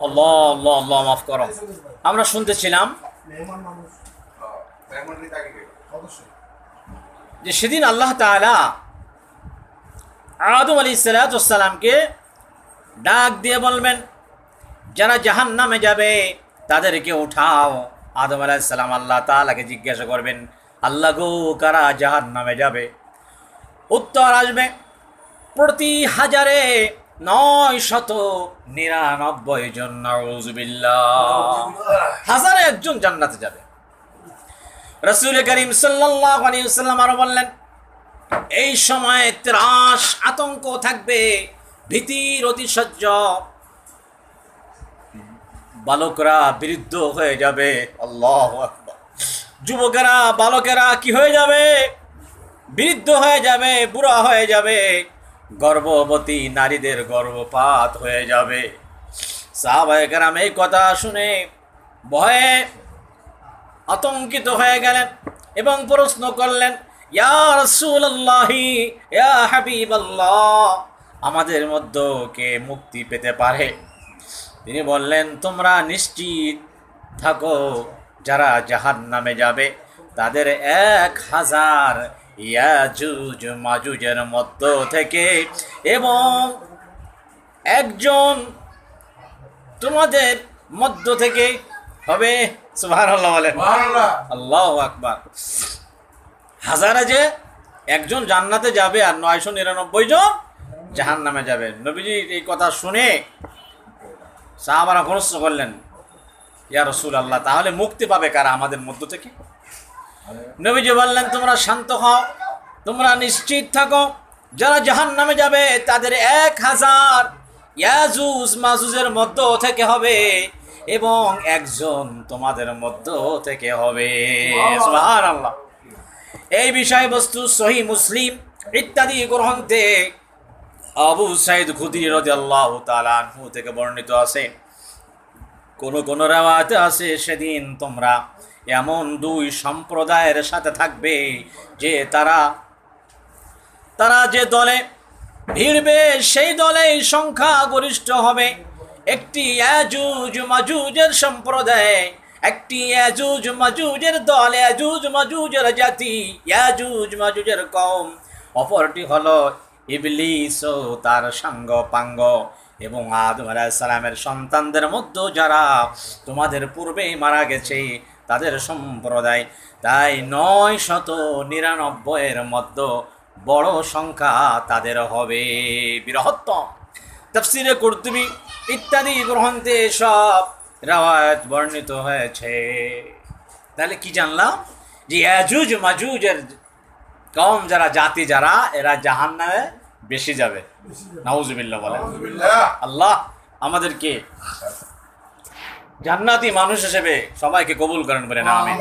আল্লাহ আল্লাহ আল্লাহ মাফ করো। আমরা শুনতেছিলাম যে সেদিন আল্লাহ তাআলা আদম আলাইহিসসালামকে ডাক দিয়ে বলবেন, যারা জাহান্নামে যাবে তাদেরকে উঠাও। আদম আলাইহিসসালাম আল্লাহ তাআলাকে জিজ্ঞাসা করবেন, আল্লাহ গো, কারা জাহান্নামে যাবে? উত্তর আসবে, প্রতি 999 জন। নাউযুবিল্লাহ। 1001 জন জান্নাতে যাবে। রাসূল করিম সাল্লাল্লাহু আলাইহি ওয়াসাল্লাম আরো বললেন, এই সময় ত্রাস আতঙ্ক থাকবে, ভীতির অতিশয্য, বালকরা বৃদ্ধ হয়ে যাবে। আল্লাহু আকবার। যুবকেরা বালকেরা কি হয়ে যাবে? বৃদ্ধ হয়ে যাবে, বুড়া হয়ে যাবে। গর্ভবতী নারীদের গর্ভপাত হয়ে যাবে। সাহাবায়ে কেরাম এই কথা শুনে ভয়ে আতঙ্কিত হয়ে গেলেন এবং প্রশ্ন করলেন, ইয়া রাসূলুল্লাহি, ইয়া হাবিবাল্লাহ, আমাদের মধ্যে কে মুক্তি পেতে পারে? তিনি বললেন, তোমরা নিশ্চিত থাকো, যারা জাহান্নামে যাবে তাদের 1000 ইয়াজুজ মাজুজের মধ্য থেকে এবং একজন তোমাদের মধ্য থেকে হবে। সুবহানাল্লাহ বলেন। আল্লাহু আকবার। 1000 যে একজন জান্নাতে যাবে আর 999 জন জাহান্নামে যাবে। নবীজি এই কথা শুনে সাহাবারা প্রশ্ন করলেন, ইয়া রাসূলুল্লাহ, তাহলে মুক্তি পাবে কারা আমাদের মধ্য থেকে? নবীজি বললেন, তোমরা শান্ত হও, তোমরা নিশ্চিত থাকো, যারা জাহান্নামে যাবে তাদের 1000 ইয়াজুজ মাজুজের মধ্য থেকে হবে এবং একজন তোমাদের মধ্য থেকে হবে। সুবহানাল্লাহ। এই বিষয়বস্তু সহিহ মুসলিম ইত্যাদি গ্রন্থে আবু সাঈদ খুদরি রাদিয়াল্লাহু তাআলা আনহু থেকে বর্ণিত আছে। কোন কোন রাওয়াতে আছে, সেদিন তোমরা এমন 2 সম্প্রদায়ের সাথে থাকবে যে তারা যে দলে ভিড়বে সেই দলেই সংখ্যা গরিষ্ঠ হবে। একটি ইয়াজুজ মাজুজের সম্প্রদায়, একটি ইয়াজুজ মাজুজের দল, ইয়াজুজ মাজুজের জাতি, ইয়াজুজ মাজুজের কওম। অপরটি হলো ইবলিস ও তার সাঙ্গ পাঙ্গ এবং আদম আলাইহিস সালামের সন্তানদের মধ্যে যারা তোমাদের পূর্বেই মারা গেছে তাদের সম্প্রদায়। তাই 999 মধ্যে বড় সংখ্যা তাদের হবে, বৃহত্তম। তাফসীরে কুরতুবী ইত্যাদি গ্রন্থে সব রাওয়ায়াত বর্ণিত হয়েছে। তাহলে কি জানলাম? যে ইয়াজুজ মাজুজের কওম যারা, জাতি যারা, এরা জাহান্নামে বেশি যাবে। নাউযুবিল্লাহ বলেন। আল্লাহ আমাদেরকে জান্নাতি মানুষ হিসেবে সবাইকে কবুল করেন বলেন আমিন।